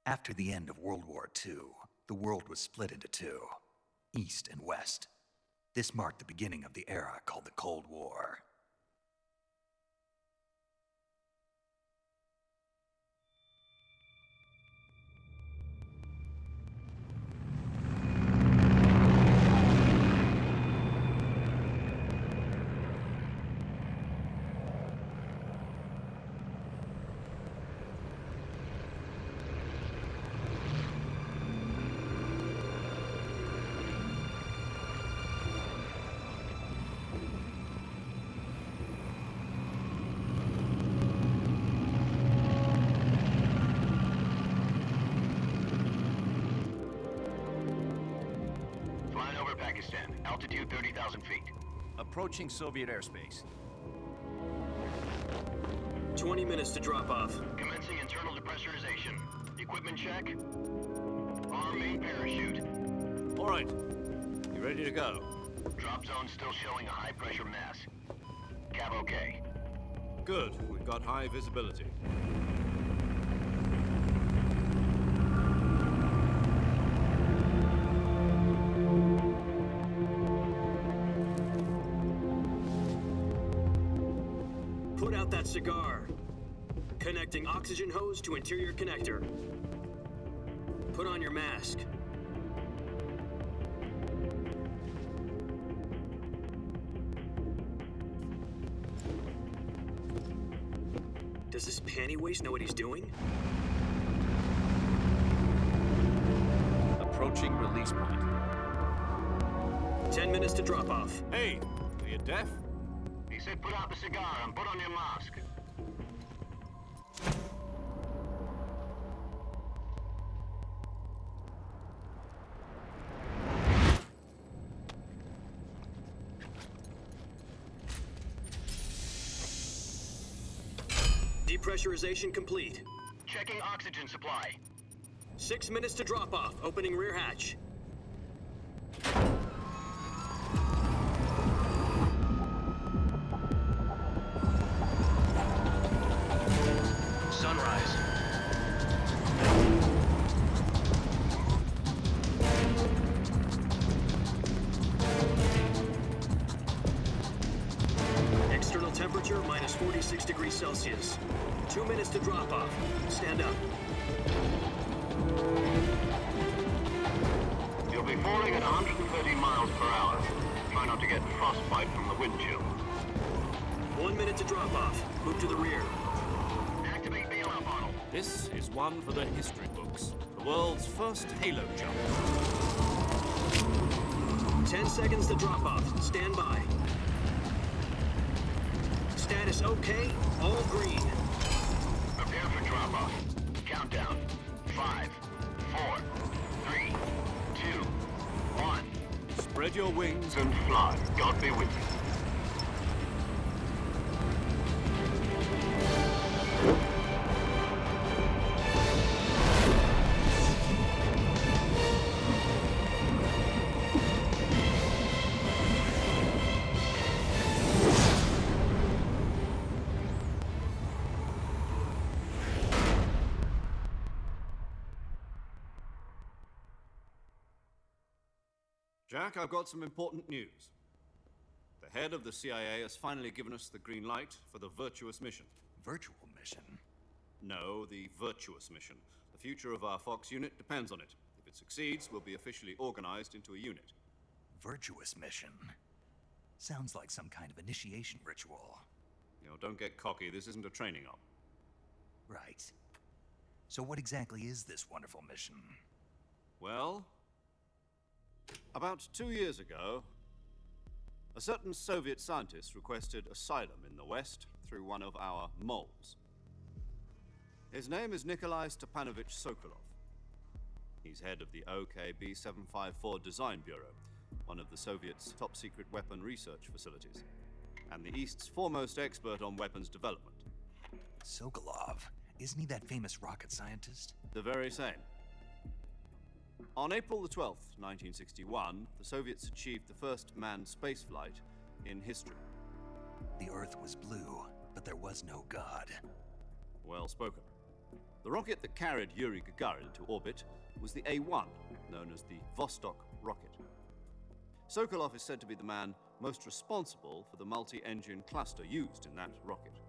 After the end of World War II, the world was split into two, East and West. This marked the beginning of the era called the Cold War. Altitude 30,000 feet. Approaching Soviet airspace. 20 minutes to drop off. Commencing internal depressurization. Equipment check. Arm main parachute. All right. You ready to go? Drop zone still showing a high pressure mass. Cav okay. Good. We've got high visibility. Put out that cigar. Connecting oxygen hose to interior connector. Put on your mask. Does this panty waste know what he's doing? Approaching release point. 10 minutes to drop off. Hey, are you deaf? He said put out the cigar and put on your mask. Depressurization complete. Checking oxygen supply. 6 minutes to drop off. Opening rear hatch. Sunrise. External temperature minus 46 degrees Celsius. 2 minutes to drop off. Stand up. You'll be falling at 130 miles per hour. Try not to get frostbite from the wind chill. 1 minute to drop off. Move to the rear. Activate bailout bottle. This is one for the history books. The world's first halo jump. 10 seconds to drop off. Stand by. Status okay. All green. Prepare for drop off. Countdown. 5, 4, 3, 2, 1. Spread your wings. And fly. God be with you. Jack, I've got some important news. The head of the CIA has finally given us the green light for the virtuous mission. Virtual mission? No, the virtuous mission. The future of our Fox unit depends on it. If it succeeds, we'll be officially organized into a unit. Virtuous mission? Sounds like some kind of initiation ritual. Don't get cocky. This isn't a training op. Right. So what exactly is this wonderful mission? Well, about 2 years ago, a certain Soviet scientist requested asylum in the West through one of our moles. His name is Nikolai Stepanovich Sokolov. He's head of the OKB-754 Design Bureau, one of the Soviets' top-secret weapon research facilities, and the East's foremost expert on weapons development. Sokolov? Isn't he that famous rocket scientist? The very same. On April the 12th, 1961, the Soviets achieved the first manned spaceflight in history. The Earth was blue, but there was no God. Well spoken. The rocket that carried Yuri Gagarin to orbit was the A-1, known as the Vostok rocket. Sokolov is said to be the man most responsible for the multi-engine cluster used in that rocket.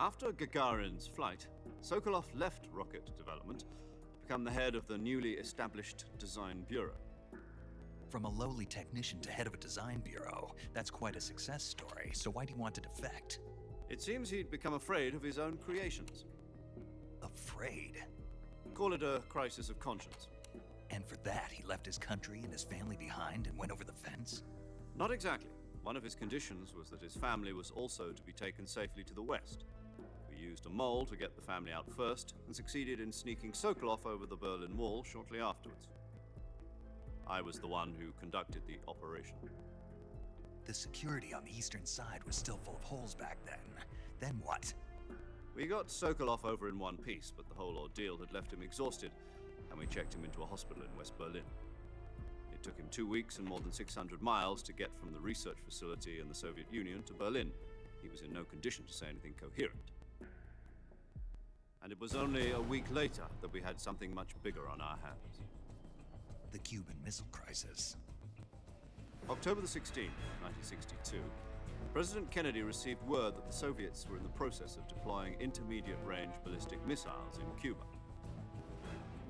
After Gagarin's flight, Sokolov left rocket development to become the head of the newly established Design Bureau. From a lowly technician to head of a design bureau, that's quite a success story, so why do you want to defect? It seems he'd become afraid of his own creations. Afraid? Call it a crisis of conscience. And for that, he left his country and his family behind and went over the fence? Not exactly. One of his conditions was that his family was also to be taken safely to the west. We used a mole to get the family out first and succeeded in sneaking Sokolov over the Berlin Wall shortly afterwards. I was the one who conducted the operation. The security on the eastern side was still full of holes back then. Then what? We got Sokolov over in one piece, but the whole ordeal had left him exhausted, and we checked him into a hospital in West Berlin. It took him 2 weeks and more than 600 miles to get from the research facility in the Soviet Union to Berlin. He was in no condition to say anything coherent. And it was only a week later that we had something much bigger on our hands. The Cuban Missile Crisis. October the 16th, 1962, President Kennedy received word that the Soviets were in the process of deploying intermediate-range ballistic missiles in Cuba.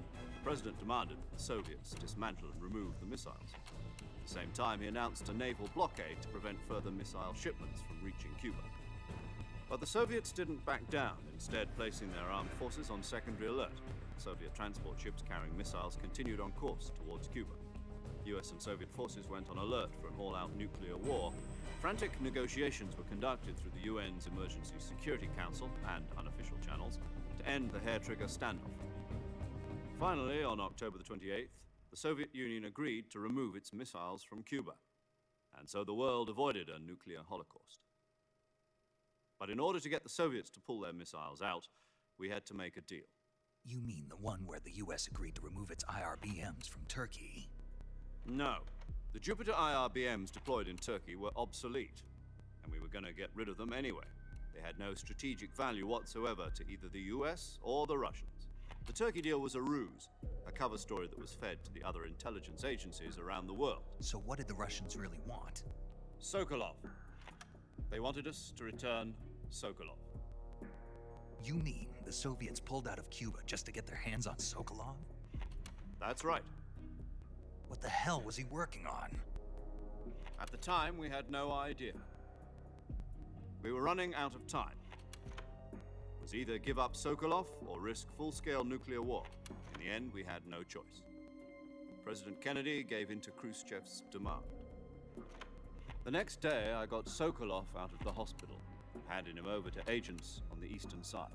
The President demanded that the Soviets dismantle and remove the missiles. At the same time, he announced a naval blockade to prevent further missile shipments from reaching Cuba. But the Soviets didn't back down, instead placing their armed forces on secondary alert. Soviet transport ships carrying missiles continued on course towards Cuba. US and Soviet forces went on alert for an all-out nuclear war. Frantic negotiations were conducted through the UN's Emergency Security Council and unofficial channels to end the hair-trigger standoff. Finally, on October the 28th, the Soviet Union agreed to remove its missiles from Cuba, and so the world avoided a nuclear holocaust. But in order to get the Soviets to pull their missiles out, we had to make a deal. You mean the one where the US agreed to remove its IRBMs from Turkey? No. The Jupiter IRBMs deployed in Turkey were obsolete, and we were going to get rid of them anyway. They had no strategic value whatsoever to either the US or the Russians. The Turkey deal was a ruse, a cover story that was fed to the other intelligence agencies around the world. So what did the Russians really want? Sokolov. They wanted us to return Sokolov. You mean the Soviets pulled out of Cuba just to get their hands on Sokolov? That's right. What the hell was he working on? At the time, we had no idea. We were running out of time. It was either give up Sokolov or risk full-scale nuclear war. In the end, we had no choice. President Kennedy gave in to Khrushchev's demand. The next day, I got Sokolov out of the hospital, handing him over to agents on the eastern side.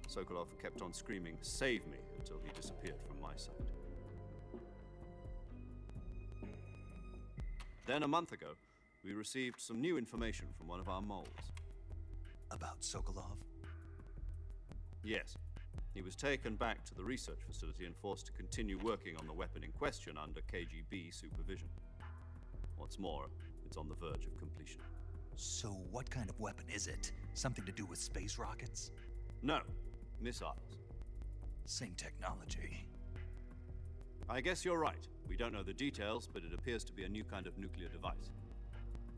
Sokolov kept on screaming, "Save me," until he disappeared from my sight. Then, a month ago, we received some new information from one of our moles. About Sokolov? Yes. He was taken back to the research facility and forced to continue working on the weapon in question under KGB supervision. What's more, it's on the verge of completion. So what kind of weapon is it? Something to do with space rockets? No, missiles. Same technology. I guess you're right. We don't know the details, but it appears to be a new kind of nuclear device.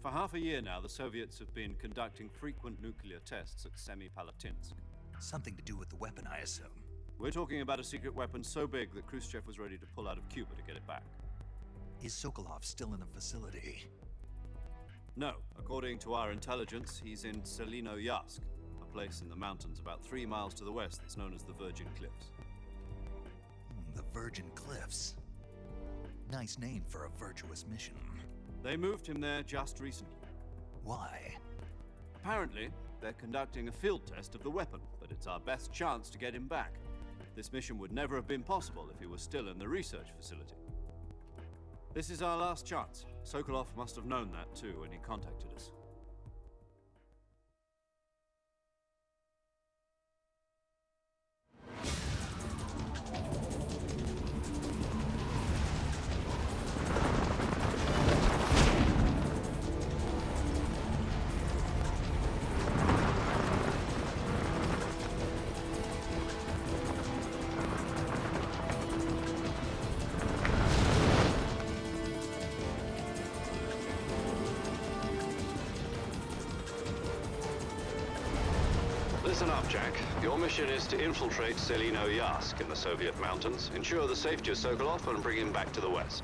For half a year now, the Soviets have been conducting frequent nuclear tests at Semipalatinsk. Something to do with the weapon, I assume. We're talking about a secret weapon so big that Khrushchev was ready to pull out of Cuba to get it back. Is Sokolov still in the facility? No. According to our intelligence, he's in Selinoyarsk, a place in the mountains about 3 miles to the west that's known as the Virgin Cliffs. The Virgin Cliffs. Nice name for a virtuous mission. They moved him there just recently. Why? Apparently, they're conducting a field test of the weapon, but it's our best chance to get him back. This mission would never have been possible if he was still in the research facility. This is our last chance. Sokolov must have known that too when he contacted us. Listen up, Jack. Your mission is to infiltrate Selino Yask in the Soviet mountains, ensure the safety of Sokolov, and bring him back to the West.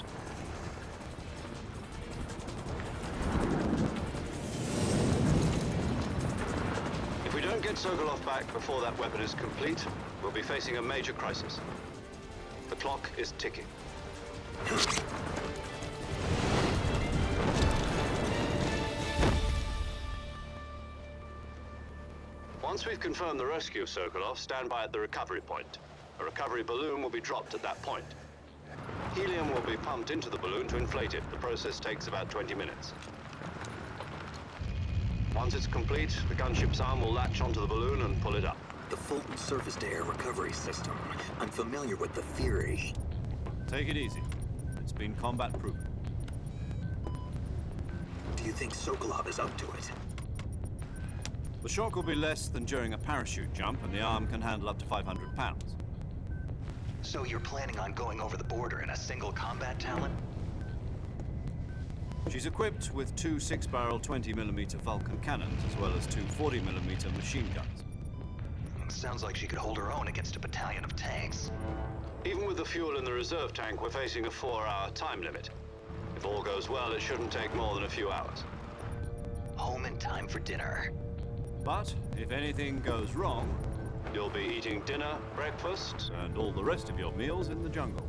If we don't get Sokolov back before that weapon is complete, we'll be facing a major crisis. The clock is ticking. Once we've confirmed the rescue of Sokolov, stand by at the recovery point. A recovery balloon will be dropped at that point. Helium will be pumped into the balloon to inflate it. The process takes about 20 minutes. Once it's complete, the gunship's arm will latch onto the balloon and pull it up. The Fulton surface-to-air recovery system. I'm familiar with the theory. Take it easy. It's been combat-proven. Do you think Sokolov is up to it? The shock will be less than during a parachute jump, and the arm can handle up to 500 pounds. So you're planning on going over the border in a single combat talent? She's equipped with two 6-barrel 20mm Vulcan cannons, as well as two 40mm machine guns. Sounds like she could hold her own against a battalion of tanks. Even with the fuel in the reserve tank, we're facing a 4-hour time limit. If all goes well, it shouldn't take more than a few hours. Home in time for dinner. But if anything goes wrong, you'll be eating dinner, breakfast, and all the rest of your meals in the jungle.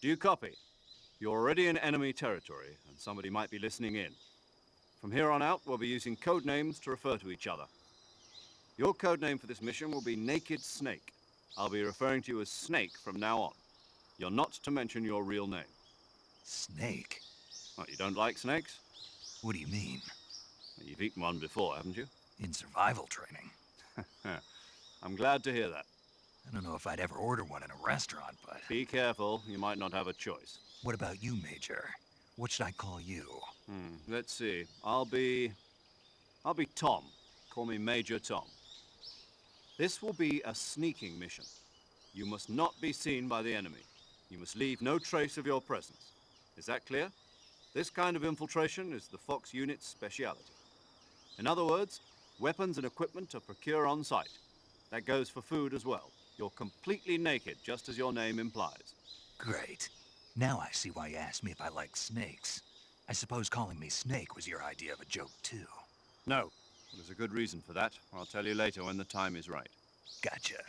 Do you copy? You're already in enemy territory, and somebody might be listening in. From here on out, we'll be using code names to refer to each other. Your code name for this mission will be Naked Snake. I'll be referring to you as Snake from now on. You're not to mention your real name. Snake? What, you don't like snakes? What do you mean? You've eaten one before, haven't you? In survival training. I'm glad to hear that. I don't know if I'd ever order one in a restaurant, but... Be careful, you might not have a choice. What about you, Major? What should I call you? Let's see. I'll be Tom. Call me Major Tom. This will be a sneaking mission. You must not be seen by the enemy. You must leave no trace of your presence. Is that clear? This kind of infiltration is the Fox unit's speciality. In other words, weapons and equipment are procured on site. That goes for food as well. You're completely naked, just as your name implies. Great. Now I see why you asked me if I like snakes. I suppose calling me Snake was your idea of a joke, too. No. There's a good reason for that. I'll tell you later when the time is right. Gotcha.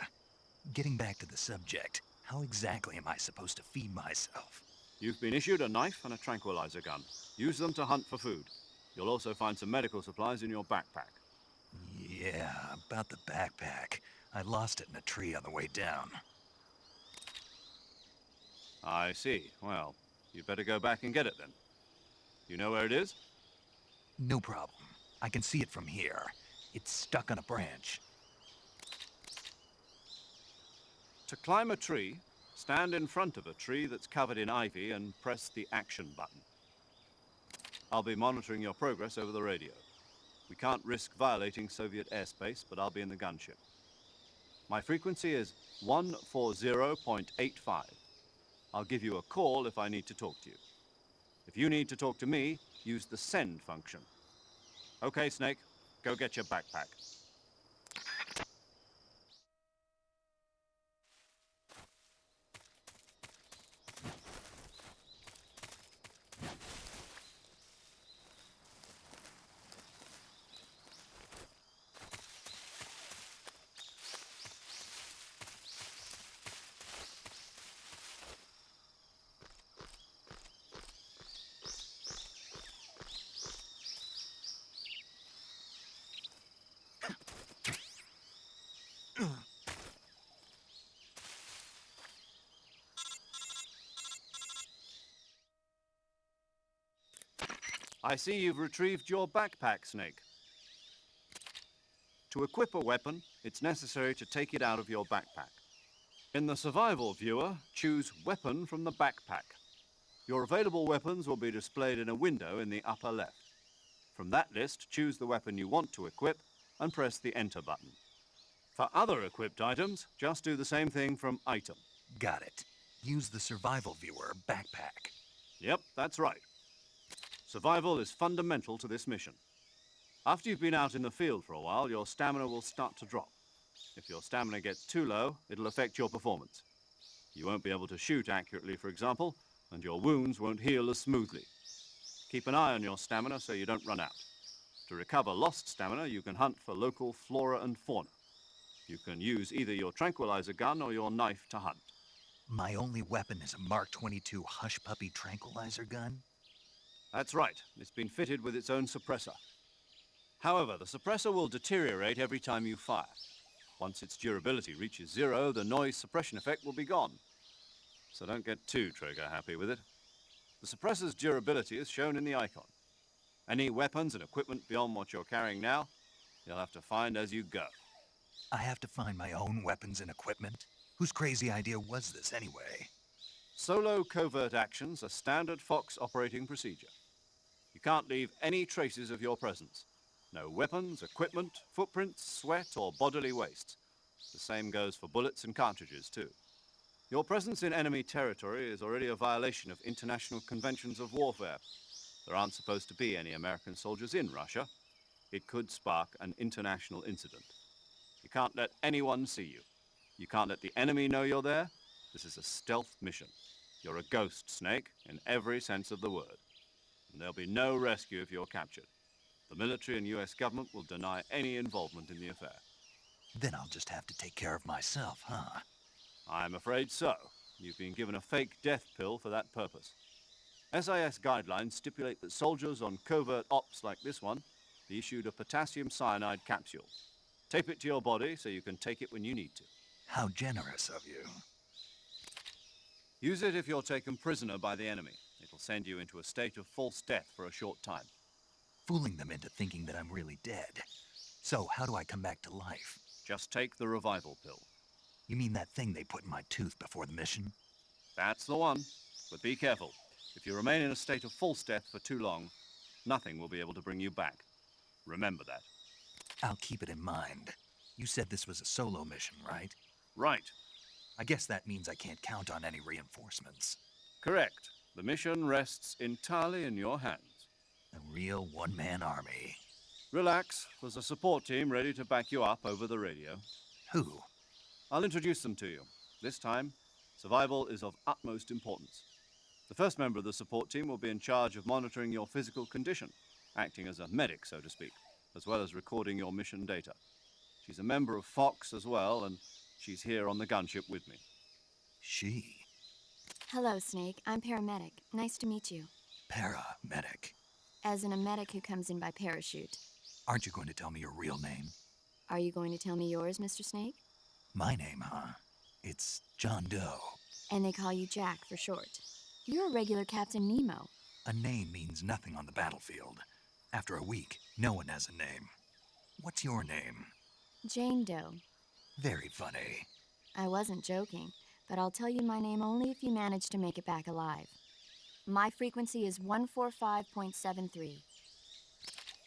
Getting back to the subject, how exactly am I supposed to feed myself? You've been issued a knife and a tranquilizer gun. Use them to hunt for food. You'll also find some medical supplies in your backpack. Yeah, about the backpack. I lost it in a tree on the way down. I see. Well, you'd better go back and get it then. You know where it is? No problem. I can see it from here. It's stuck on a branch. To climb a tree, stand in front of a tree that's covered in ivy and press the action button. I'll be monitoring your progress over the radio. We can't risk violating Soviet airspace, but I'll be in the gunship. My frequency is 140.85. I'll give you a call if I need to talk to you. If you need to talk to me, use the send function. Okay, Snake, go get your backpack. I see you've retrieved your backpack, Snake. To equip a weapon, it's necessary to take it out of your backpack. In the survival viewer, choose Weapon from the backpack. Your available weapons will be displayed in a window in the upper left. From that list, choose the weapon you want to equip and press the Enter button. For other equipped items, just do the same thing from Item. Got it. Use the survival viewer backpack. Yep, that's right. Survival is fundamental to this mission. After you've been out in the field for a while, your stamina will start to drop. If your stamina gets too low, it'll affect your performance. You won't be able to shoot accurately, for example, and your wounds won't heal as smoothly. Keep an eye on your stamina so you don't run out. To recover lost stamina, you can hunt for local flora and fauna. You can use either your tranquilizer gun or your knife to hunt. My only weapon is a Mark 22 Hush Puppy tranquilizer gun? That's right. It's been fitted with its own suppressor. However, the suppressor will deteriorate every time you fire. Once its durability reaches 0, the noise suppression effect will be gone. So don't get too trigger-happy with it. The suppressor's durability is shown in the icon. Any weapons and equipment beyond what you're carrying now, you'll have to find as you go. I have to find my own weapons and equipment? Whose crazy idea was this anyway? Solo covert actions are standard Fox operating procedure. You can't leave any traces of your presence. No weapons, equipment, footprints, sweat, or bodily waste. The same goes for bullets and cartridges, too. Your presence in enemy territory is already a violation of international conventions of warfare. There aren't supposed to be any American soldiers in Russia. It could spark an international incident. You can't let anyone see you. You can't let the enemy know you're there. This is a stealth mission. You're a ghost, Snake, in every sense of the word. And there'll be no rescue if you're captured. The military and US government will deny any involvement in the affair. Then I'll just have to take care of myself, huh? I'm afraid so. You've been given a fake death pill for that purpose. SIS guidelines stipulate that soldiers on covert ops like this one be issued a potassium cyanide capsule. Tape it to your body so you can take it when you need to. How generous of you. Use it if you're taken prisoner by the enemy. It'll send you into a state of false death for a short time. Fooling them into thinking that I'm really dead. So how do I come back to life? Just take the revival pill. You mean that thing they put in my tooth before the mission? That's the one. But be careful. If you remain in a state of false death for too long, nothing will be able to bring you back. Remember that. I'll keep it in mind. You said this was a solo mission, right? Right. I guess that means I can't count on any reinforcements. Correct. The mission rests entirely in your hands. A real one-man army. Relax. There's a support team ready to back you up over the radio. Who? I'll introduce them to you. This time, survival is of utmost importance. The first member of the support team will be in charge of monitoring your physical condition, acting as a medic, so to speak, as well as recording your mission data. She's a member of Fox as well, and she's here on the gunship with me. She? Hello, Snake. I'm paramedic. Nice to meet you. Paramedic. As in a medic who comes in by parachute. Aren't you going to tell me your real name? Are you going to tell me yours, Mr. Snake? My name, huh? It's John Doe. And they call you Jack for short. You're a regular Captain Nemo. A name means nothing on the battlefield. After a week, no one has a name. What's your name? Jane Doe. Very funny. I wasn't joking, but I'll tell you my name only if you manage to make it back alive. My frequency is 145.73.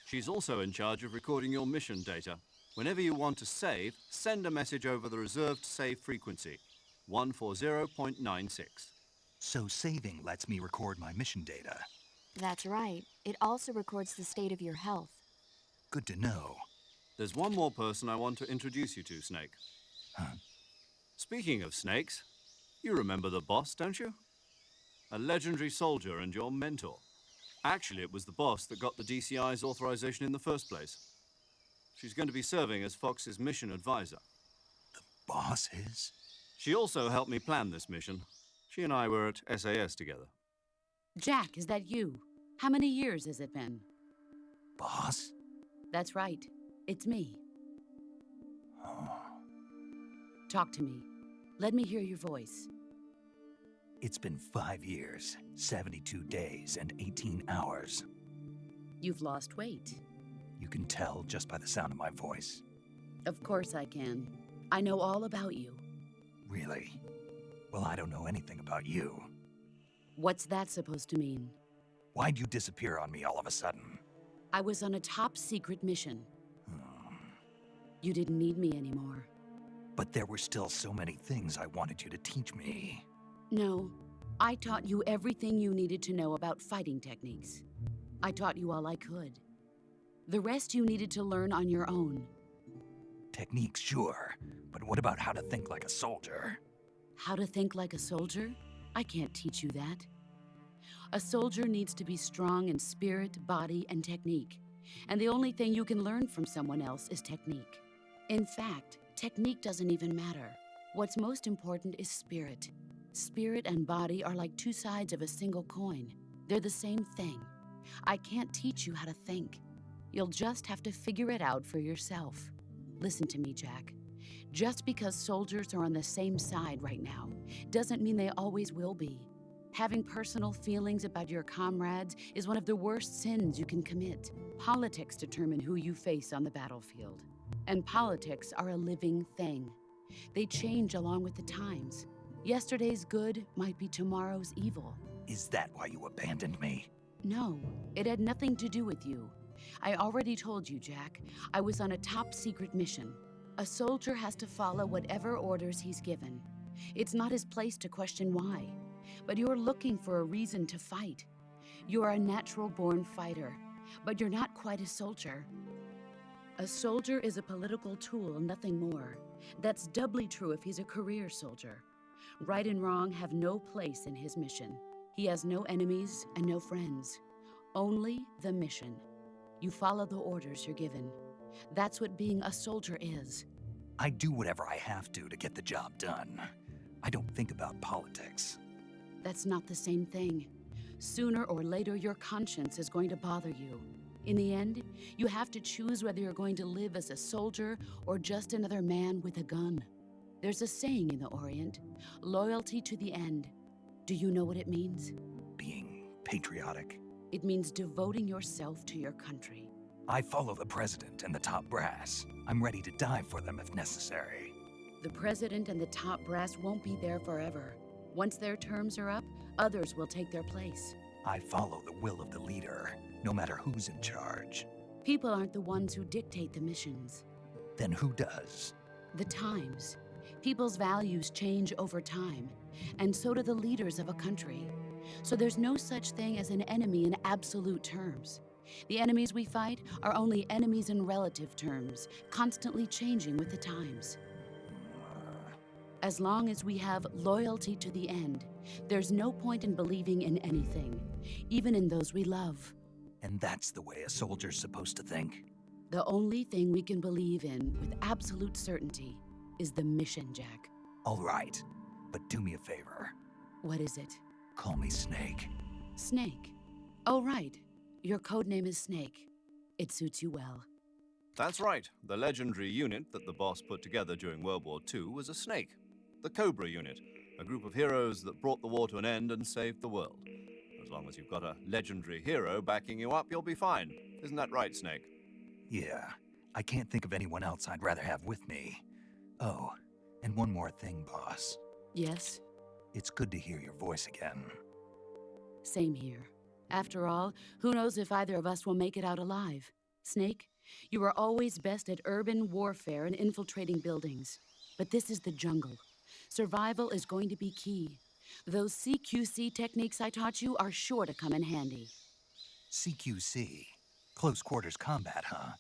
She's also in charge of recording your mission data. Whenever you want to save, send a message over the reserved save frequency, 140.96. So saving lets me record my mission data. That's right. It also records the state of your health. Good to know. There's one more person I want to introduce you to, Snake. Huh? Speaking of snakes, you remember the boss, don't you? A legendary soldier and your mentor. Actually, it was the boss that got the DCI's authorization in the first place. She's going to be serving as Fox's mission advisor. Boss is? She also helped me plan this mission. She and I were at SAS together. Jack, is that you? How many years has it been? Boss? That's right. It's me. Talk to me. Let me hear your voice. It's been 5 years, 72 days, and 18 hours. You've lost weight. You can tell just by the sound of my voice. Of course I can. I know all about you. Really? Well, I don't know anything about you. What's that supposed to mean? Why'd you disappear on me all of a sudden? I was on a top secret mission. You didn't need me anymore. But there were still so many things I wanted you to teach me. No, I taught you everything you needed to know about fighting techniques. I taught you all I could. The rest you needed to learn on your own. Techniques, sure. But what about how to think like a soldier? How to think like a soldier? I can't teach you that. A soldier needs to be strong in spirit, body, and technique. And the only thing you can learn from someone else is technique. In fact, technique doesn't even matter. What's most important is spirit. Spirit and body are like two sides of a single coin. They're the same thing. I can't teach you how to think. You'll just have to figure it out for yourself. Listen to me, Jack. Just because soldiers are on the same side right now doesn't mean they always will be. Having personal feelings about your comrades is one of the worst sins you can commit. Politics determine who you face on the battlefield. And politics are a living thing. They change along with the times. Yesterday's good might be tomorrow's evil. Is that why you abandoned me? No, it had nothing to do with you. I already told you, Jack. I was on a top secret mission. A soldier has to follow whatever orders he's given. It's not his place to question why. But you're looking for a reason to fight. You are a natural-born fighter, but you're not quite a soldier. A soldier is a political tool, nothing more. That's doubly true if he's a career soldier. Right and wrong have no place in his mission. He has no enemies and no friends. Only the mission. You follow the orders you're given. That's what being a soldier is. I do whatever I have to get the job done. I don't think about politics. That's not the same thing. Sooner or later, your conscience is going to bother you. In the end, you have to choose whether you're going to live as a soldier or just another man with a gun. There's a saying in the Orient, loyalty to the end. Do you know what it means? Being patriotic. It means devoting yourself to your country. I follow the president and the top brass. I'm ready to die for them if necessary. The president and the top brass won't be there forever. Once their terms are up, others will take their place. I follow the will of the leader, no matter who's in charge. People aren't the ones who dictate the missions. Then who does? The times. People's values change over time, and so do the leaders of a country. So there's no such thing as an enemy in absolute terms. The enemies we fight are only enemies in relative terms, constantly changing with the times. As long as we have loyalty to the end, there's no point in believing in anything, even in those we love. And that's the way a soldier's supposed to think? The only thing we can believe in with absolute certainty is the mission, Jack. All right, but do me a favor. What is it? Call me Snake. Snake. Oh, right. Your code name is Snake. It suits you well. That's right. The legendary unit that the boss put together during World War II was a snake. The Cobra unit, a group of heroes that brought the war to an end and saved the world. As long as you've got a legendary hero backing you up, you'll be fine. Isn't that right, Snake? Yeah, I can't think of anyone else I'd rather have with me. Oh, and one more thing, boss. Yes? It's good to hear your voice again. Same here. After all, who knows if either of us will make it out alive? Snake, you are always best at urban warfare and infiltrating buildings. But this is the jungle. Survival is going to be key. Those CQC techniques I taught you are sure to come in handy. CQC. Close quarters combat, huh?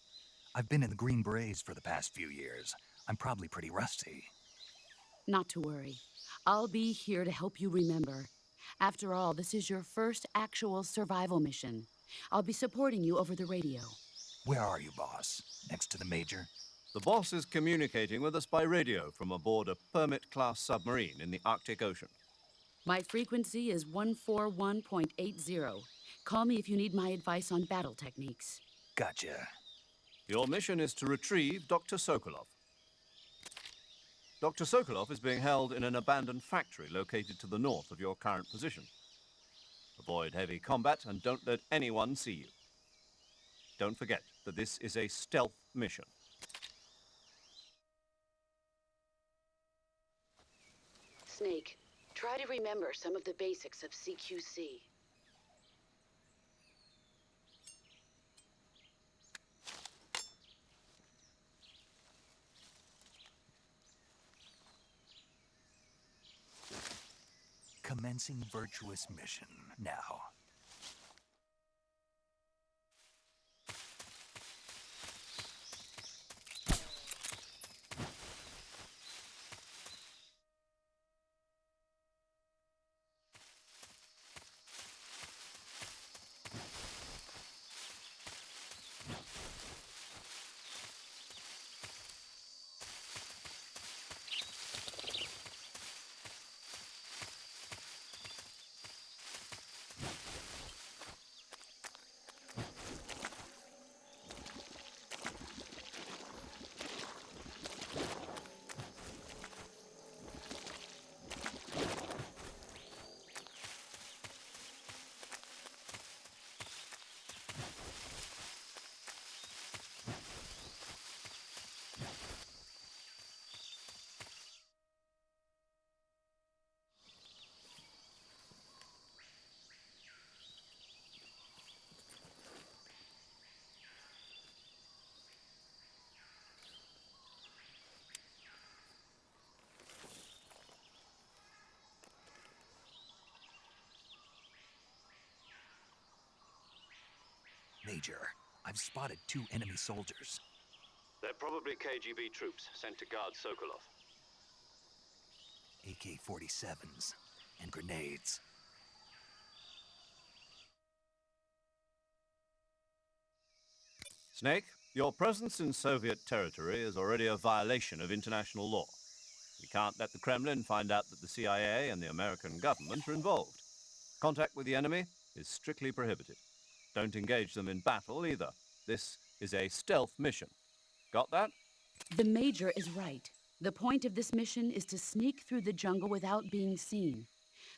I've been in the Green Berets for the past few years. I'm probably pretty rusty. Not to worry. I'll be here to help you remember. After all, this is your first actual survival mission. I'll be supporting you over the radio. Where are you, boss? Next to the Major? The boss is communicating with us by radio from aboard a Permit-class submarine in the Arctic Ocean. My frequency is 141.80. Call me if you need my advice on battle techniques. Gotcha. Your mission is to retrieve Dr. Sokolov. Dr. Sokolov is being held in an abandoned factory located to the north of your current position. Avoid heavy combat and don't let anyone see you. Don't forget that this is a stealth mission. Snake, try to remember some of the basics of CQC. Commencing virtuous mission now. Major, I've spotted 2 enemy soldiers. They're probably KGB troops sent to guard Sokolov. AK-47s and grenades. Snake, your presence in Soviet territory is already a violation of international law. We can't let the Kremlin find out that the CIA and the American government are involved. Contact with the enemy is strictly prohibited. Don't engage them in battle either. This is a stealth mission. Got that? The Major is right. The point of this mission is to sneak through the jungle without being seen.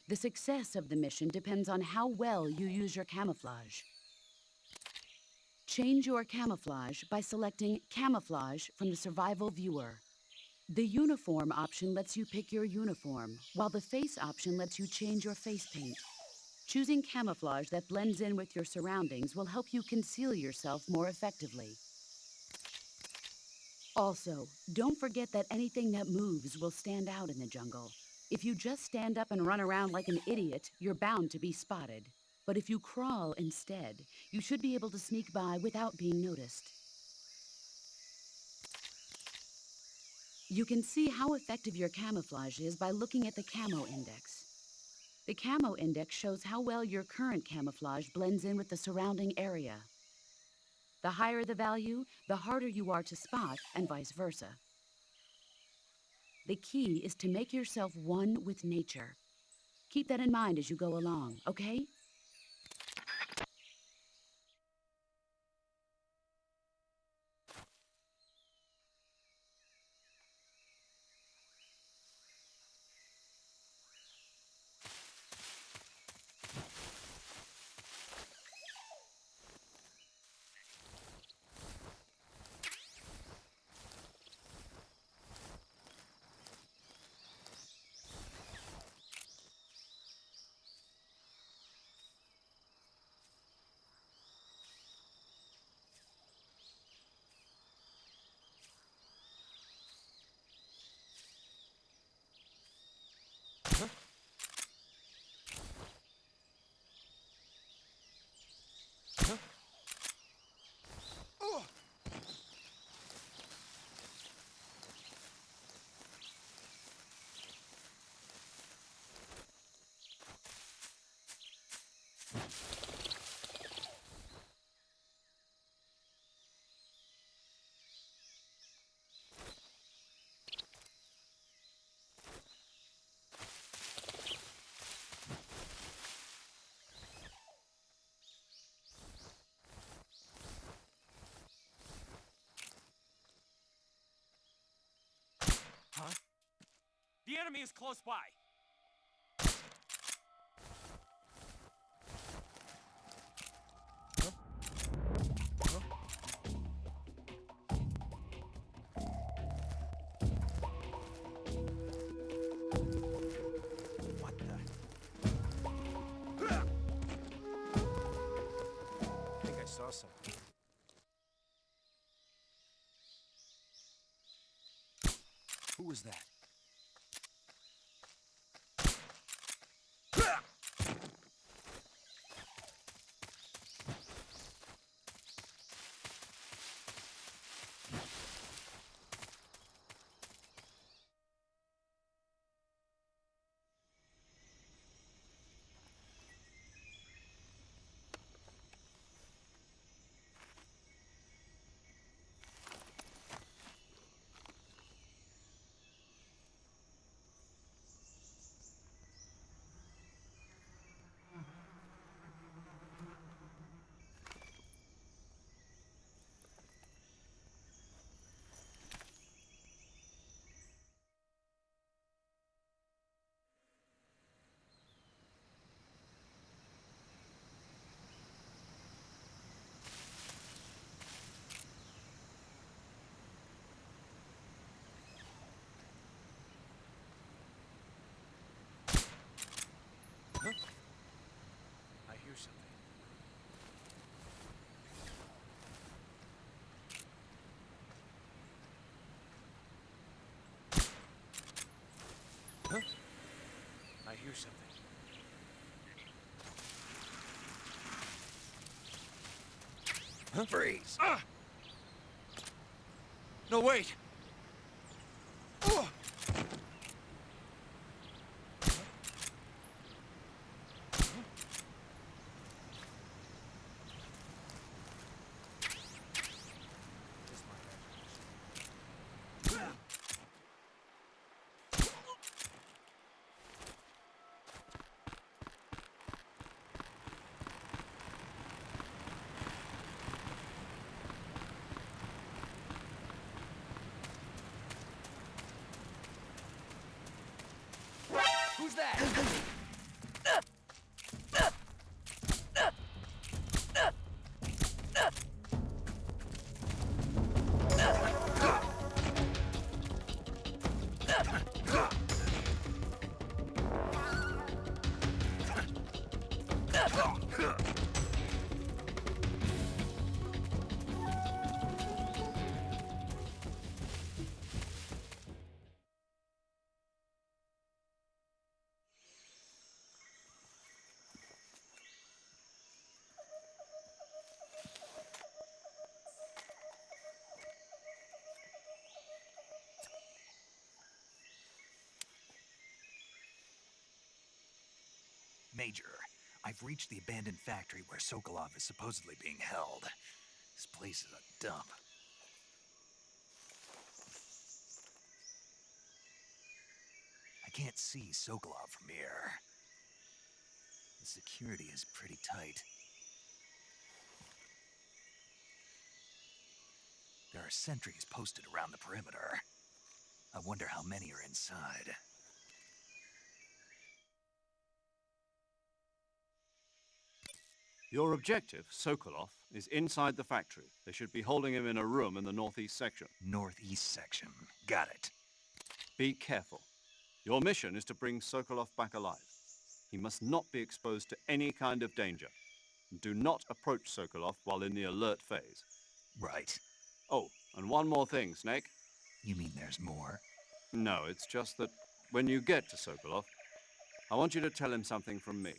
The success of the mission depends on how well you use your camouflage. Change your camouflage by selecting Camouflage from the Survival Viewer. The Uniform option lets you pick your uniform, while the Face option lets you change your face paint. Choosing camouflage that blends in with your surroundings will help you conceal yourself more effectively. Also, don't forget that anything that moves will stand out in the jungle. If you just stand up and run around like an idiot, you're bound to be spotted. But if you crawl instead, you should be able to sneak by without being noticed. You can see how effective your camouflage is by looking at the Camo Index. The Camo Index shows how well your current camouflage blends in with the surrounding area. The higher the value, the harder you are to spot, and vice versa. The key is to make yourself one with nature. Keep that in mind as you go along, okay? enemy is close by. What the? I think I saw something. Who was that? I hear something. Huh? I hear something. Huh? Freeze! Ah! No, wait! Oh! Who's that? Major, I've reached the abandoned factory where Sokolov is supposedly being held. This place is a dump. I can't see Sokolov from here. The security is pretty tight. There are sentries posted around the perimeter. I wonder how many are inside. Your objective, Sokolov, is inside the factory. They should be holding him in a room in the northeast section. Northeast section. Got it. Be careful. Your mission is to bring Sokolov back alive. He must not be exposed to any kind of danger. Do not approach Sokolov while in the alert phase. Right. Oh, and one more thing, Snake. You mean there's more? No, it's just that when you get to Sokolov, I want you to tell him something from me.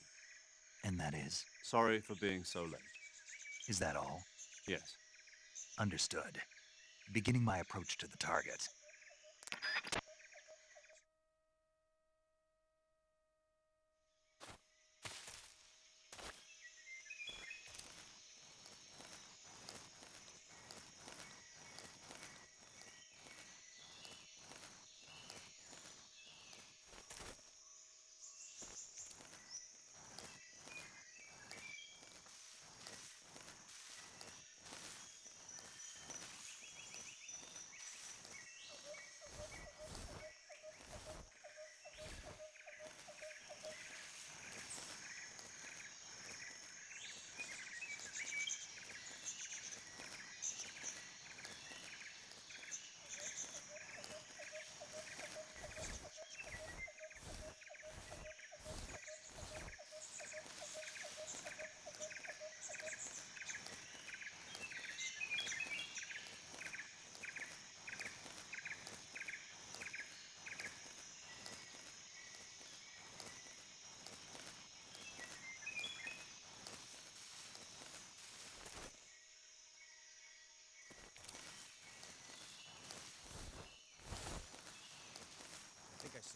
And that is? Sorry for being so late. Is that all? Yes. Understood. Beginning my approach to the target.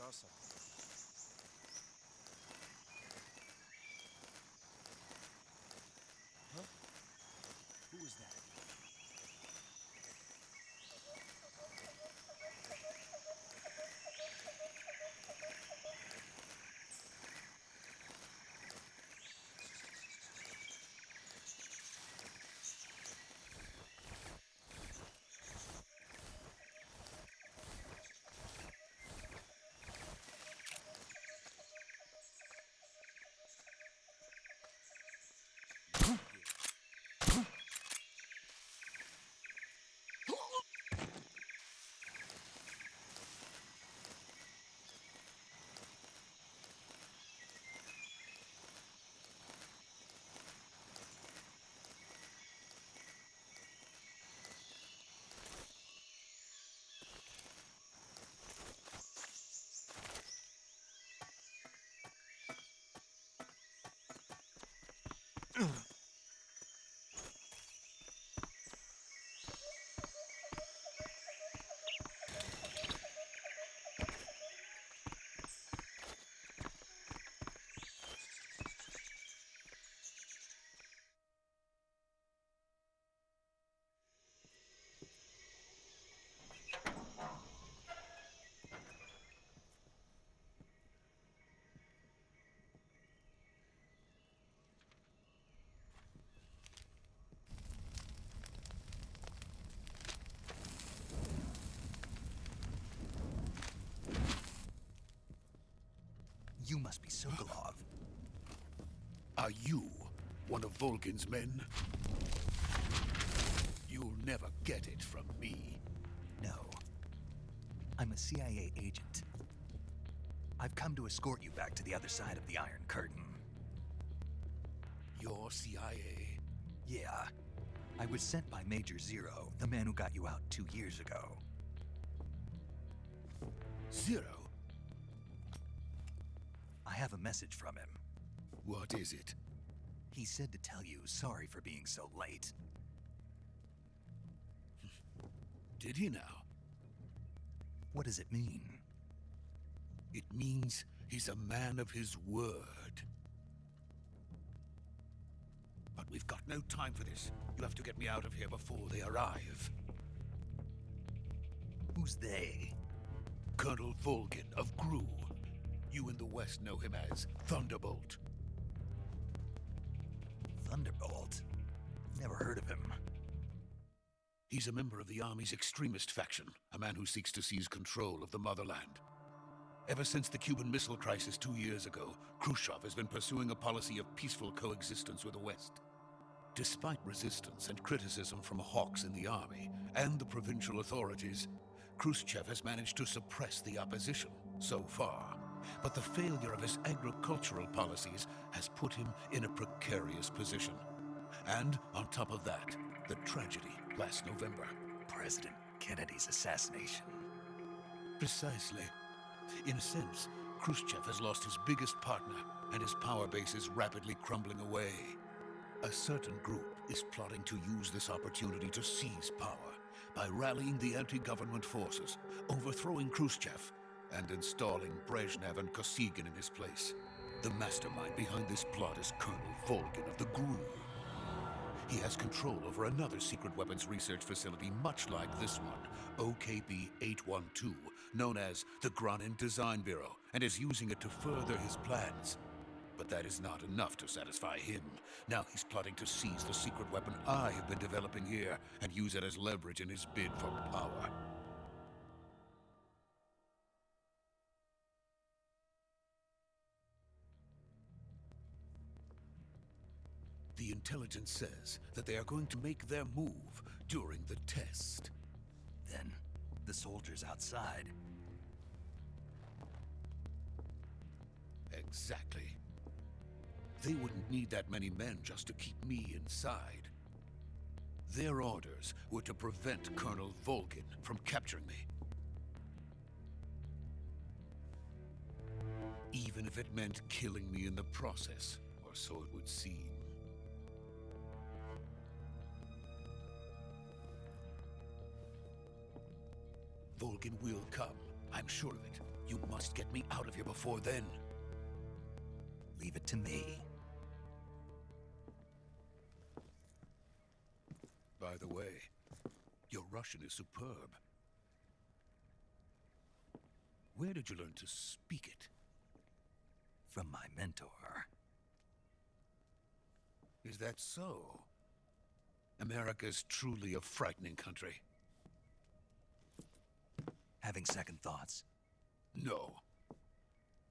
saw something. Huh? Who was that? You must be Sokolov. Are you one of Volgin's men? You'll never get it from me. No. I'm a CIA agent. I've come to escort you back to the other side of the Iron Curtain. You're CIA? Yeah. I was sent by Major Zero, the man who got you out 2 years ago. Zero? I have a message from him. What is it? He said to tell you sorry for being so late. Did he now? What does it mean? It means he's a man of his word. But we've got no time for this. You have to get me out of here before they arrive. Who's they? Colonel Volgin of Gru. You in the West know him as Thunderbolt. Thunderbolt? Never heard of him. He's a member of the Army's extremist faction, a man who seeks to seize control of the motherland. Ever since the Cuban Missile Crisis 2 years ago, Khrushchev has been pursuing a policy of peaceful coexistence with the West. Despite resistance and criticism from hawks in the army and the provincial authorities, Khrushchev has managed to suppress the opposition so far. But the failure of his agricultural policies has put him in a precarious position. And on top of that, the tragedy last November. President Kennedy's assassination. Precisely. In a sense, Khrushchev has lost his biggest partner, and his power base is rapidly crumbling away. A certain group is plotting to use this opportunity to seize power by rallying the anti-government forces, overthrowing Khrushchev, and installing Brezhnev and Kosygin in his place. The mastermind behind this plot is Colonel Volgin of the Gru. He has control over another secret weapons research facility much like this one, OKB-812, known as the Granin Design Bureau, and is using it to further his plans. But that is not enough to satisfy him. Now he's plotting to seize the secret weapon I have been developing here and use it as leverage in his bid for power. The intelligence says that they are going to make their move during the test. Then, the soldiers outside. Exactly. They wouldn't need that many men just to keep me inside. Their orders were to prevent Colonel Volgin from capturing me. Even if it meant killing me in the process, or so it would seem. Volgin will come, I'm sure of it. You must get me out of here before then. Leave it to me. By the way, your Russian is superb. Where did you learn to speak it? From my mentor. Is that so? America's truly a frightening country. Having second thoughts? No.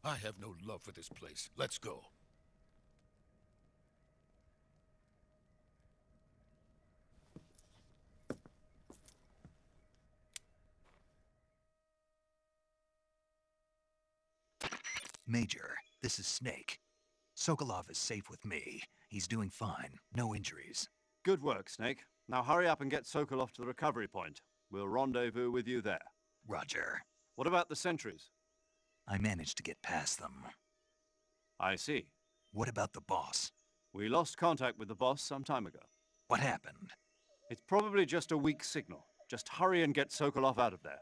I have no love for this place. Let's go. Major, this is Snake. Sokolov is safe with me. He's doing fine. No injuries. Good work, Snake. Now hurry up and get Sokolov to the recovery point. We'll rendezvous with you there. Roger. What about the sentries? I managed to get past them. I see. What about the boss? We lost contact with the boss some time ago. What happened? It's probably just a weak signal. Just hurry and get Sokolov out of there.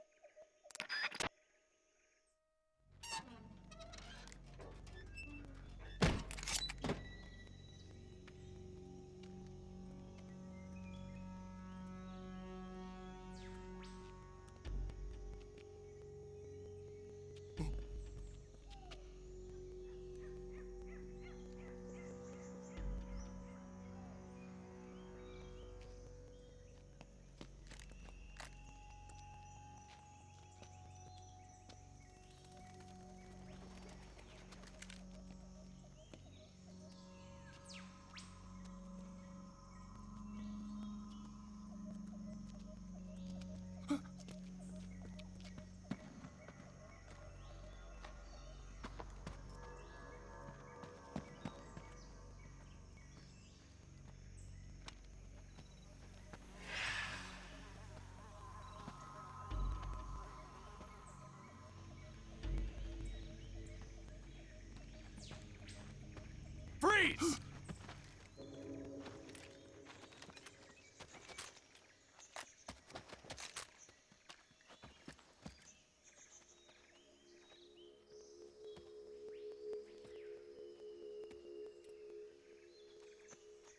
Freeze!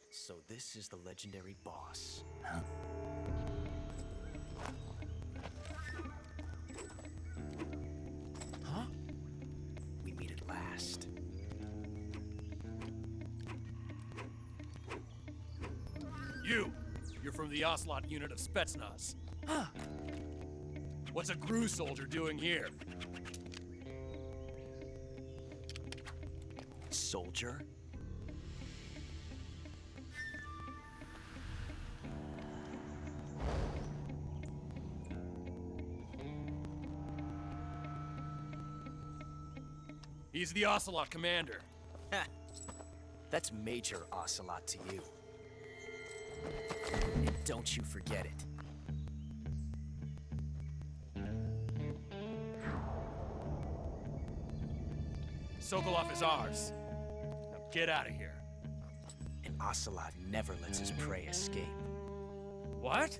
So this is the legendary boss. Huh? Huh? We meet at last. You're from the Ocelot unit of Spetsnaz. Huh. What's a GRU soldier doing here? Soldier? He's the Ocelot commander. Ha! That's Major Ocelot to you. And don't you forget it. Sokolov is ours. Now get out of here. And Ocelot never lets his prey escape. What?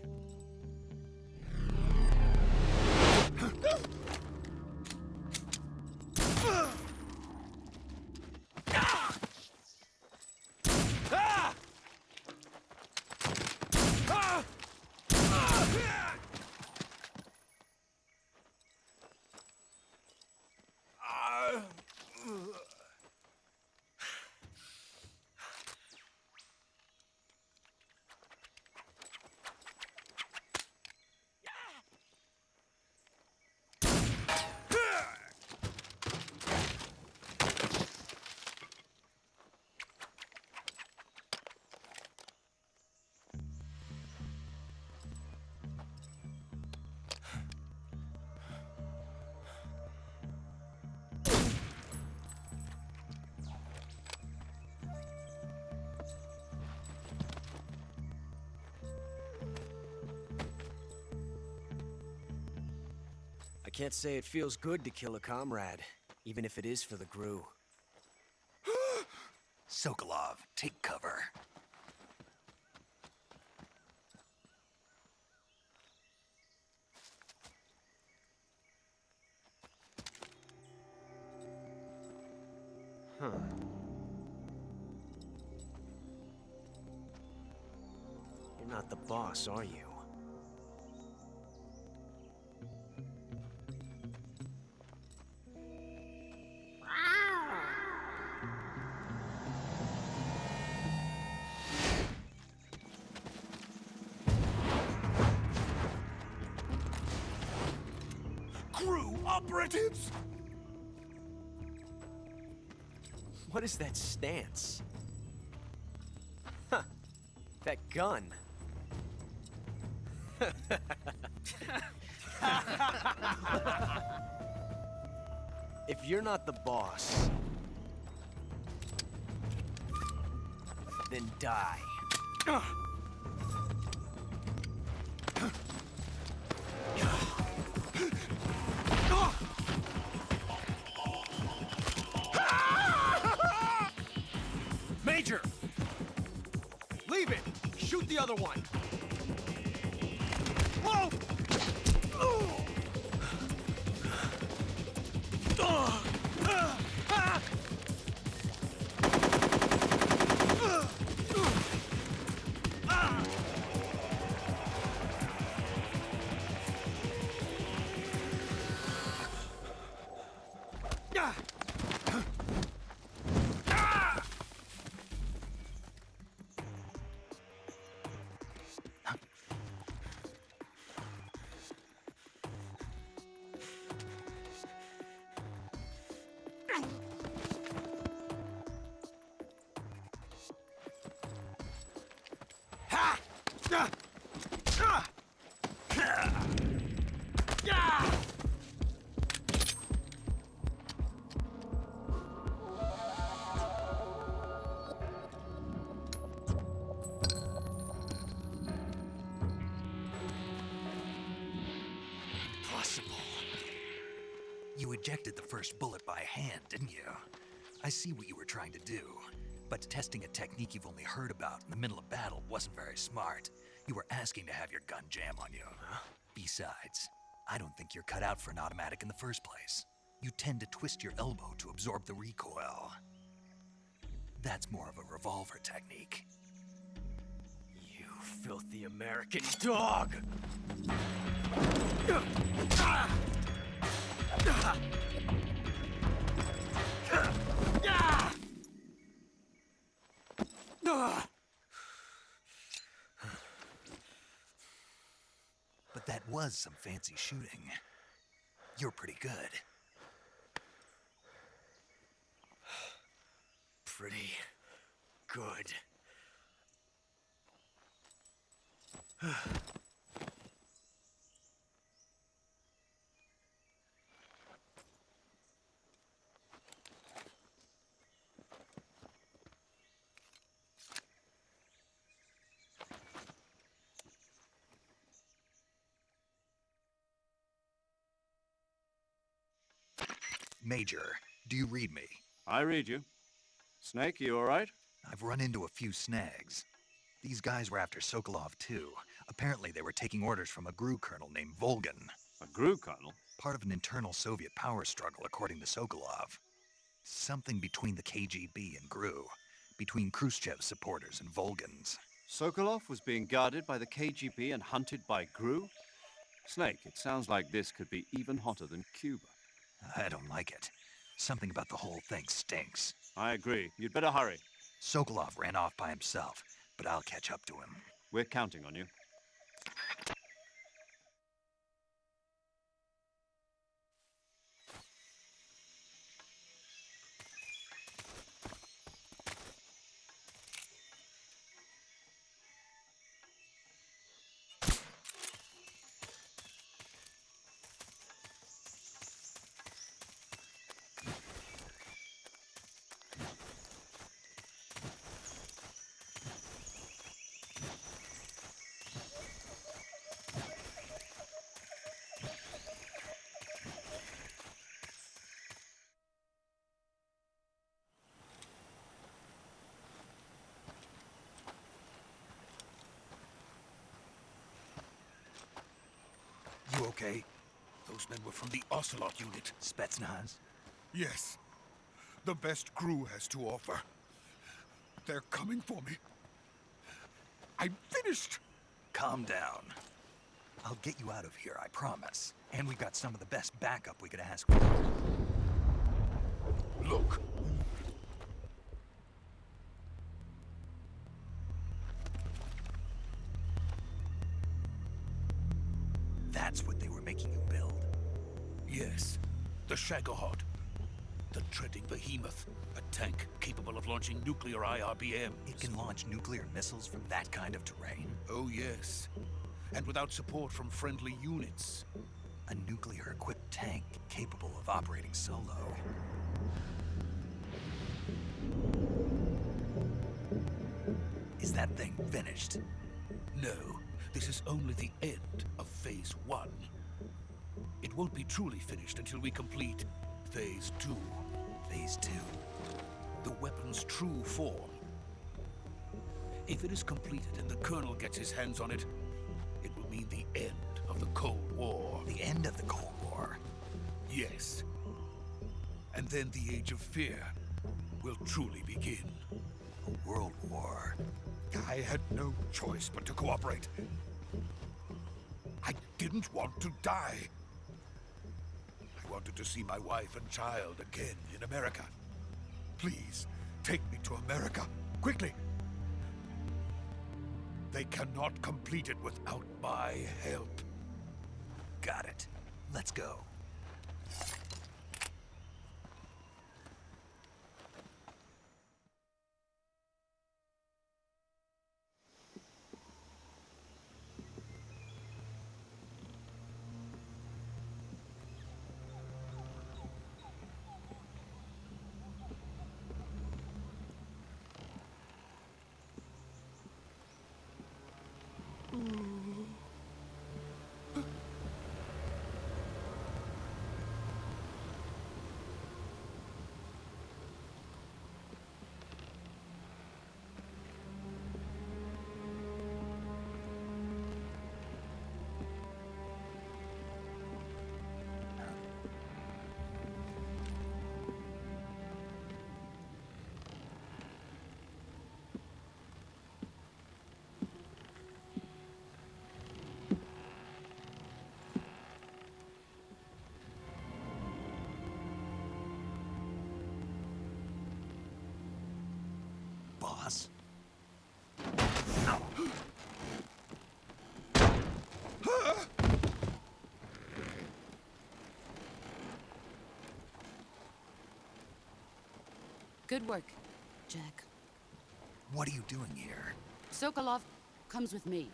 I can't say it feels good to kill a comrade, even if it is for the GRU. Sokolov, take cover. Huh. You're not the boss, are you? Crew operatives! What is that stance? Huh. That gun. If you're not the boss, then die. Major! Leave it! Shoot the other one! Whoa! Impossible. You ejected the first bullet by hand, didn't you? I see what you were trying to do, but testing a technique you've only heard about in the middle of battle wasn't very smart. You were asking to have your gun jam on you. Huh? Besides, I don't think you're cut out for an automatic in the first place. You tend to twist your elbow to absorb the recoil. That's more of a revolver technique. You filthy American dog! But that was some fancy shooting. You're pretty good. Pretty good. Major, do you read me? I read you. Snake, you all right? I've run into a few snags. These guys were after Sokolov too. Apparently they were taking orders from a GRU colonel named Volgan. A GRU colonel? Part of an internal Soviet power struggle, according to Sokolov. Something between the KGB and GRU. Between Khrushchev's supporters and Volgan's. Sokolov was being guarded by the KGB and hunted by GRU? Snake, it sounds like this could be even hotter than Cuba. I don't like it. Something about the whole thing stinks. I agree. You'd better hurry. Sokolov ran off by himself, but I'll catch up to him. We're counting on you. You okay? Those men were from the Ocelot unit. Spetsnaz? Yes. the best crew has to offer. They're coming for me. I'm finished! Calm down. I'll get you out of here, I promise. And we've got some of the best backup we could ask for. Look. That's what they were making you build? Yes, the Shagohod. The treading behemoth. A tank capable of launching nuclear IRBMs. It can launch nuclear missiles from that kind of terrain? Oh, yes. And without support from friendly units. A nuclear-equipped tank capable of operating solo. Is that thing finished? No, this is only the end of Phase 1. It won't be truly finished until we complete Phase 2. Phase 2? The weapon's true form. If it is completed and the Colonel gets his hands on it, it will mean the end of the Cold War. The end of the Cold War? Yes. And then the Age of Fear will truly begin. A world war? I had no choice but to cooperate. I didn't want to die. I wanted to see my wife and child again in America. Please, take me to America, quickly. They cannot complete it without my help. Got it. Let's go. Boss? Good work, Jack. What are you doing here? Sokolov comes with me.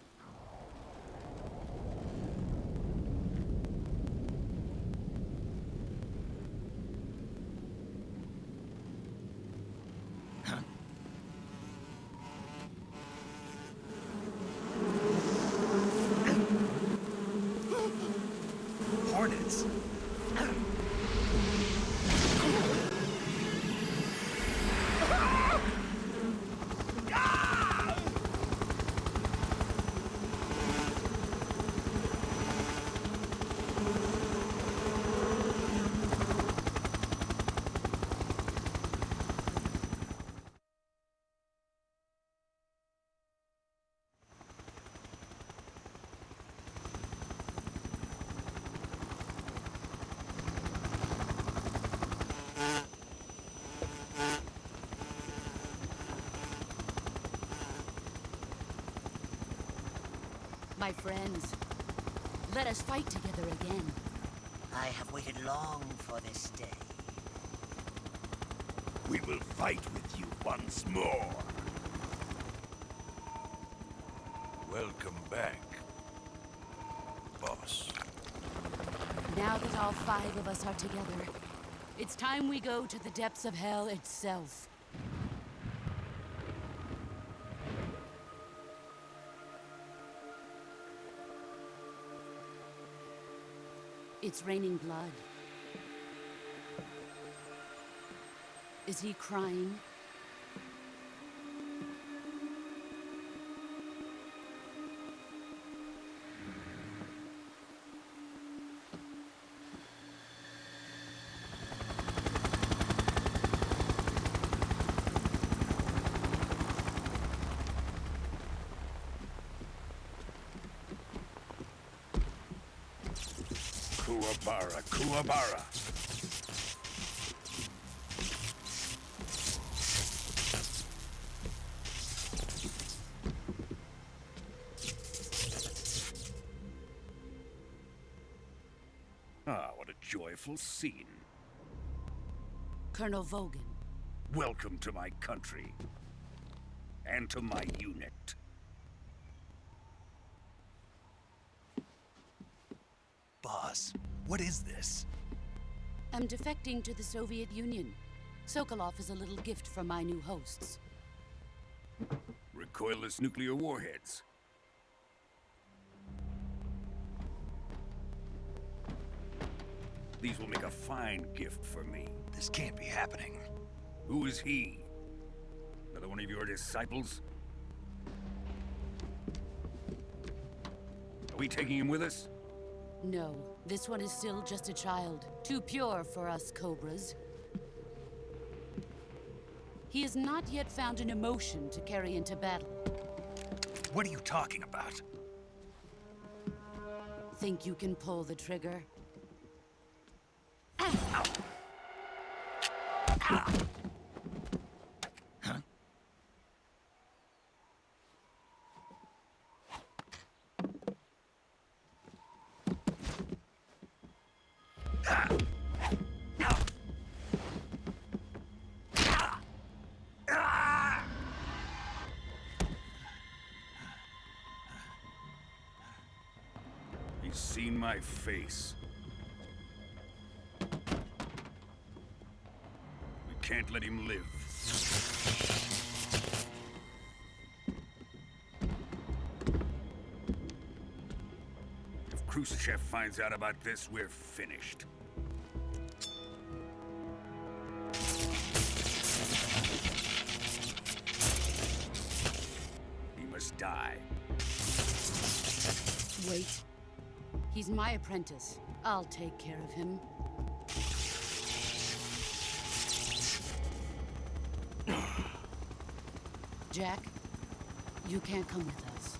Hornets? My friends, let us fight together again. I have waited long for this day. We will fight with you once more. Welcome back, boss. Now that all 5 of us are together, it's time we go to the depths of hell itself. It's raining blood. Is he crying? Kuwabara, Kuwabara. Ah, what a joyful scene. Colonel Vogan. Welcome to my country. And to my unit. Boss, what is this? I'm defecting to the Soviet Union. Sokolov is a little gift from my new hosts. Recoilless nuclear warheads. These will make a fine gift for me. This can't be happening. Who is he? Another one of your disciples? Are we taking him with us? No, this one is still just a child. Too pure for us Cobras. He has not yet found an emotion to carry into battle. What are you talking about? Think you can pull the trigger? He's seen my face. We can't let him live. If Khrushchev finds out about this, we're finished. He must die. Wait. He's my apprentice. I'll take care of him. Jack, you can't come with us.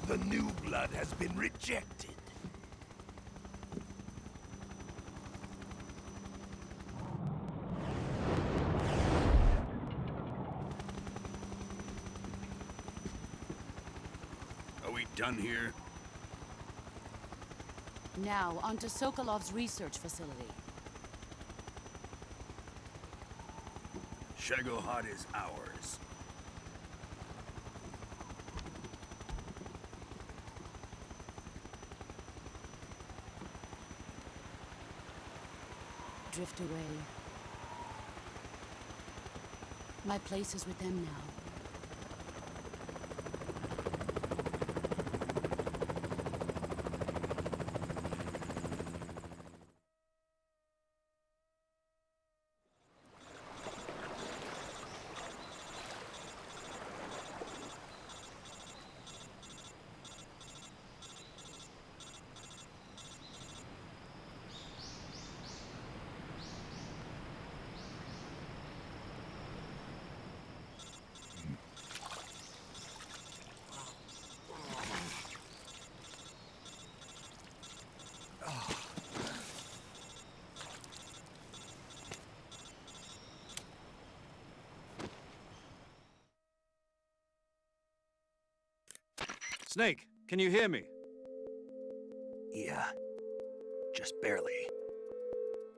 The new blood has been rejected. Are we done here? Now, onto Sokolov's research facility. Shagohod is ours. Drift away. My place is with them now. Snake, can you hear me? Yeah, just barely.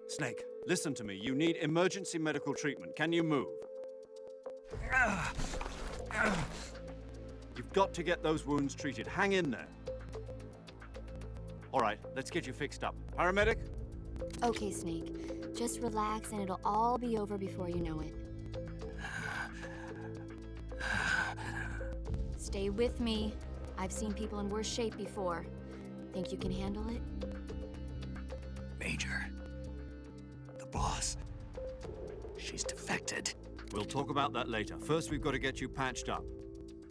Snake, listen to me. You need emergency medical treatment. Can you move? You've got to get those wounds treated. Hang in there. All right, let's get you fixed up. Paramedic? Okay, Snake. Just relax and it'll all be over before you know it. Stay with me. I've seen people in worse shape before. Think you can handle it? Major, the boss, she's defected. We'll talk about that later. First, we've got to get you patched up.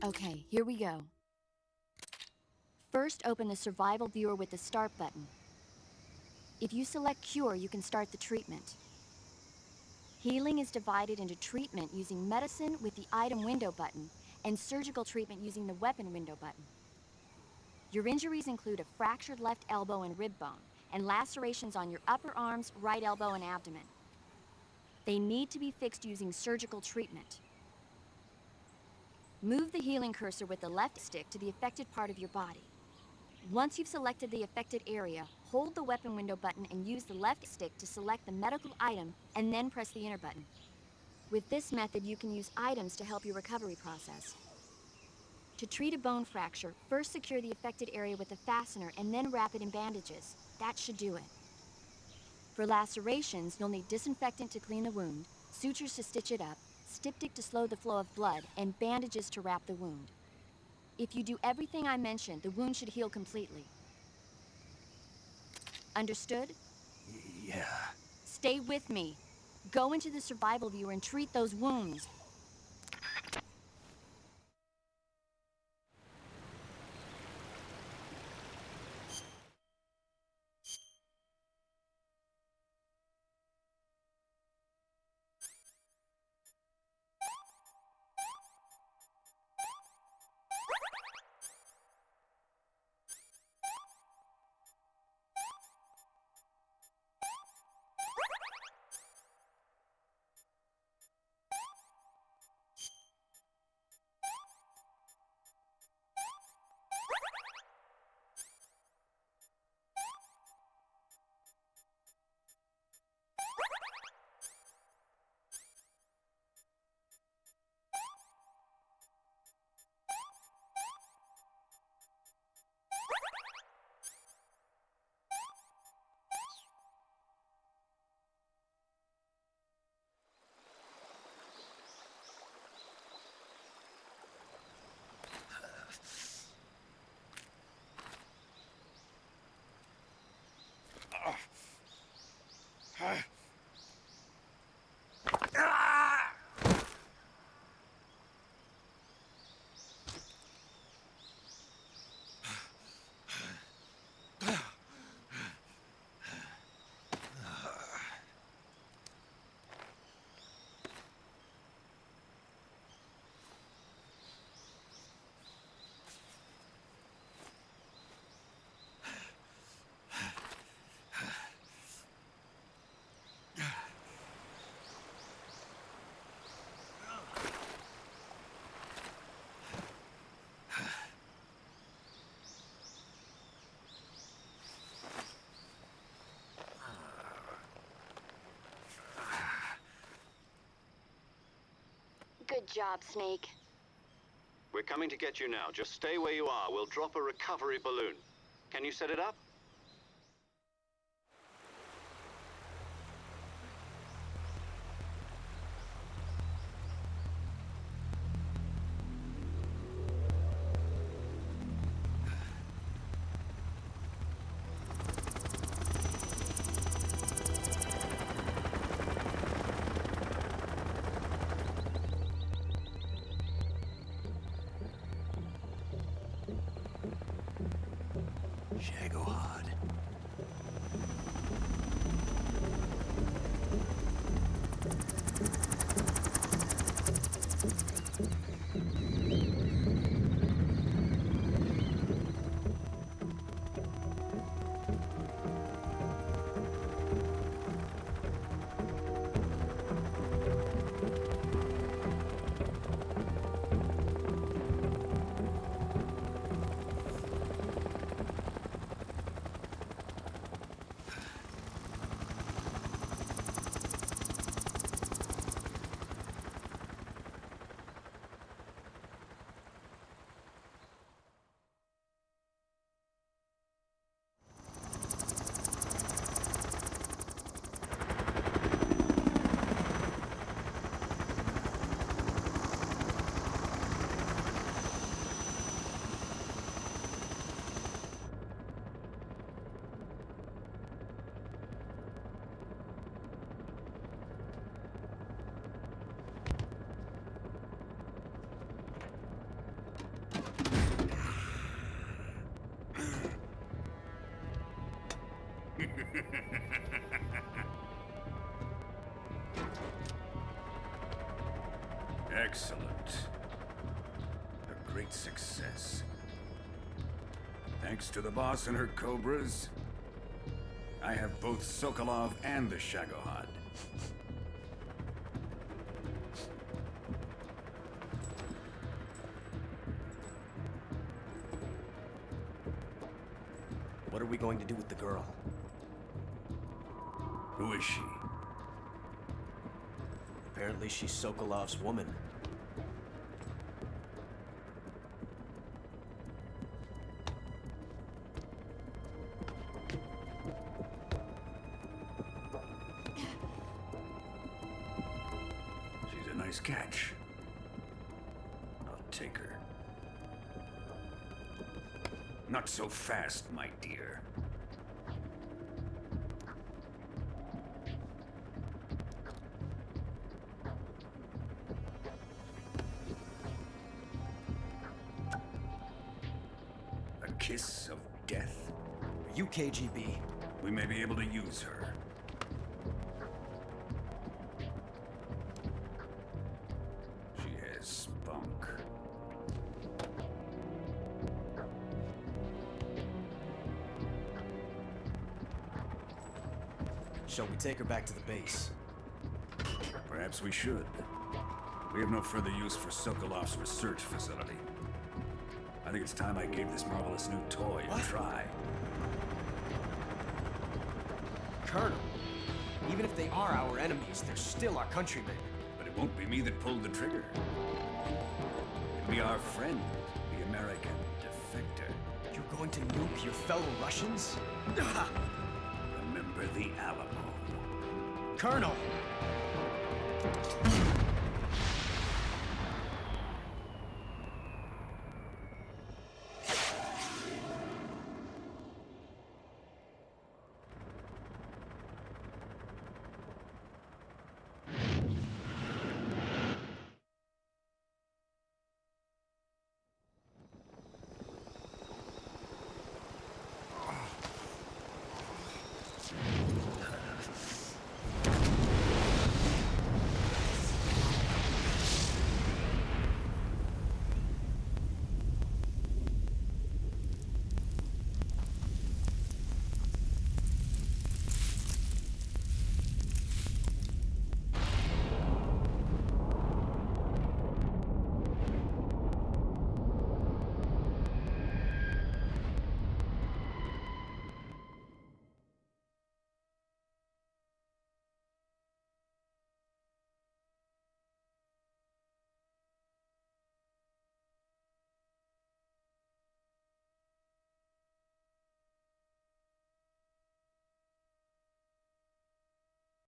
Okay, here we go. First, open the survival viewer with the start button. If you select cure, you can start the treatment. Healing is divided into treatment using medicine with the item window button and surgical treatment using the weapon window button. Your injuries include a fractured left elbow and rib bone, and lacerations on your upper arms, right elbow, and abdomen. They need to be fixed using surgical treatment. Move the healing cursor with the left stick to the affected part of your body. Once you've selected the affected area, hold the weapon window button and use the left stick to select the medical item, and then press the enter button. With this method, you can use items to help your recovery process. To treat a bone fracture, first secure the affected area with a fastener and then wrap it in bandages. That should do it. For lacerations, you'll need disinfectant to clean the wound, sutures to stitch it up, styptic to slow the flow of blood, and bandages to wrap the wound. If you do everything I mentioned, the wound should heal completely. Understood? Yeah. Stay with me. Go into the survival viewer and treat those wounds. Good job, Snake. We're coming to get you now. Just stay where you are. We'll drop a recovery balloon. Can you set it up? Shagohod. Excellent. A great success. Thanks to the boss and her cobras, I have both Sokolov and the Shagohod. What are we going to do with the girl? Who is she? Apparently she's Sokolov's woman. She's a nice catch. I'll take her. Not so fast, my dear. A kiss of death? Are you KGB? We may be able to use her. She has spunk. Shall we take her back to the base? Perhaps we should. We have no further use for Sokolov's research facility. I think it's time I gave this marvelous new toy a try. Colonel, even if they are our enemies, they're still our countrymen. But it won't be me that pulled the trigger. It'll be our friend, the American defector. You're going to nuke your fellow Russians? Remember the Alamo. Colonel!